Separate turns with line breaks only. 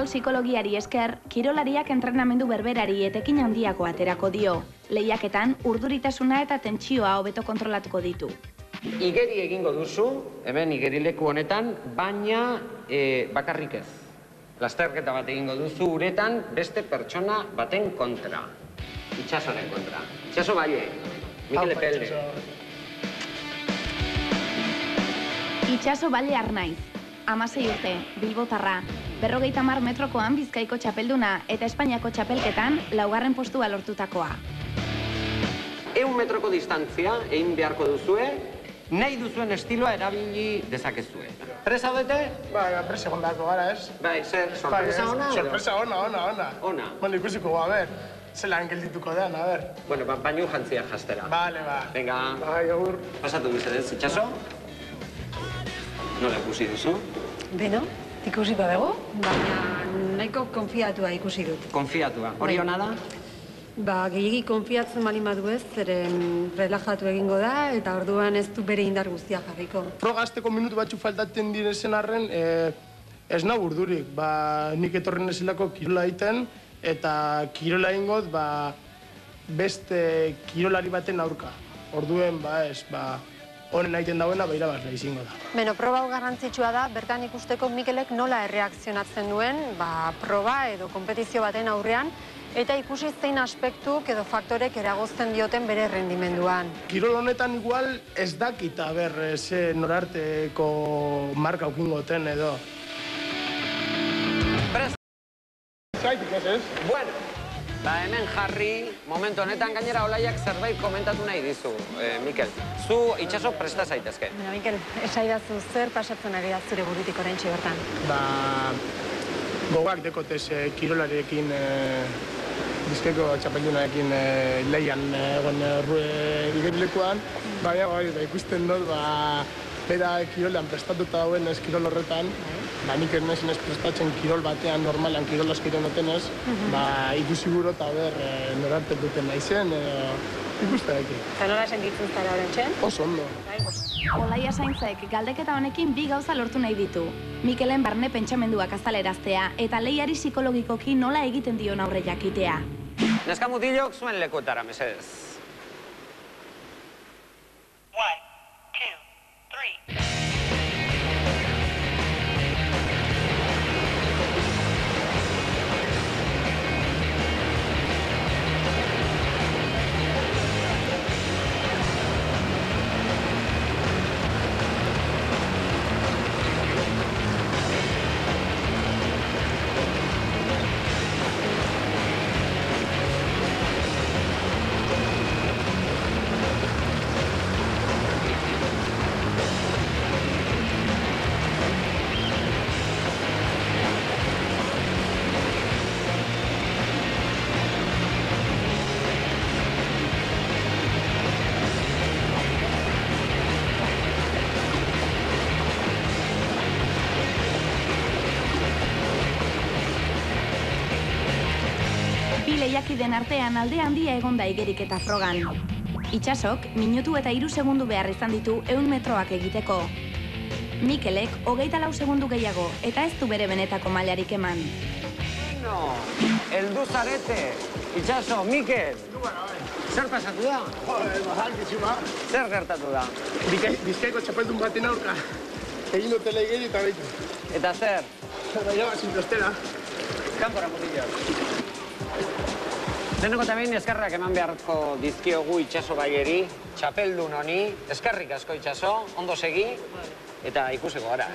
kirol psikologiari esker, kirolariak entrenamendu berberari etekin handiago aterako dio. Lehiaketan, urduritasuna eta tentsioa hobeto kontrolatuko ditu.
Igeri egingo duzu, hemen igerileku honetan, baina bakarrik ez. Lasterketa bat egingo duzu uretan beste pertsona baten kontra. Itxasoren kontra. Itxaso Valle, Mikel Epelde.
Itxaso Valle Arnaiz, 16 urte, Bilbotarra, 50 metrokoan Bizkaiko txapelduna eta Espainiako txapelketan 4. postua lortutakoa.
100 metroko distantzia egin beharko duzue, nahi duzuen estiloa erabili dezakezue. Presa zaudete?
Bai, presa egon beharko gara, ez?
Bai, zer, sorpresa ona?
Sorpresa ona.
Ona?
Bueno, ikusiko, a ber, zelan geldituko den, a ber.
Bueno, baino jantzia jastera.
Vale, ba.
Venga.
Bai, agur.
Pasatu mesedez, Itxaso? Nola ikusi duzu?
Beno, ikusiko dugu, baina nahiko konfiatua ikusi dut.
Konfiatua. Hori hona da?
Gehiegi konfiatzen bali badu ez, zeren relajatu egingo da, eta orduan ez du bere indar guztia jarriko.
Frogazteko minutu batzuk faltatzen direzen arren, ez nahi urdurik. Nik etorren ezelako kirola egiten, eta kirola egingot beste kirolari baten aurka. Orduen, honen egiten dauena, irabazle izango da.
Beno, proba hau garrantzitsua da, bertan ikusteko Mikelek nola erreakzionatzen duen, proba edo konpetizio baten aurrean, eta ikusi zein aspektuk edo faktorek eragozten dioten bere rendimenduan.
Kirol honetan igual ez dakita ze norarteko marka ukingoten edo.
Prest!
Zaitik ez?
Bueno, hemen jarri, momentu honetan gainera Olaiak zerbait komentatu nahi dizu, Mikel. Zu Itxaso presta zaitezke.
Baina, Mikel, esaidazu zer pasatzen ari da zure burutik oraintxe bertan?
Gogak dekotez kirolarekin, Bizkaiko txapeldunarekin lehian egon igerilekuan, baina ikusten dut, bera kirolean prestatuta dauen ez kirol horretan, nik ernezin ez prestatzen kirol batean, normalan kirol askiren otenez, ikusi guro eta norarte duten naizen, ikusten eki.
Eta nola sentitzen zara horentxen?
Oso ondo.
Olaia Sainzek galdeketa honekin 2 gauza lortu nahi ditu. Mikelen barne pentsamenduak azaleraztea eta lehiari psikologikoki nola egiten dion aurre jakitea.
Neska mutilok zuen lekuetara, mesedez.
1, 2, 3.
Lehiakideen artean alde handia egonda igerik eta frogan. Itxasok, minutu eta 3 segundu behar izan ditu 100 metroak egiteko. Mikelek 24 segundu gehiago eta ez du bere benetako mailarik eman.
No, heldu zarete. Itxaso, Mikel. Zer pasatu da? Zer gertatu da?
Bizkaiko txapeldun baten aurka. Egin dutela igeri eta behitu.
Eta zer?
Baina zintostela.
Kanpora mutilok. Lehenengo eta behin eskerrak eman beharko dizkiogu Itxaso Valleri, txapeldun honi. Eskerrik asko Itxaso, ondo segi, eta ikusiko gara.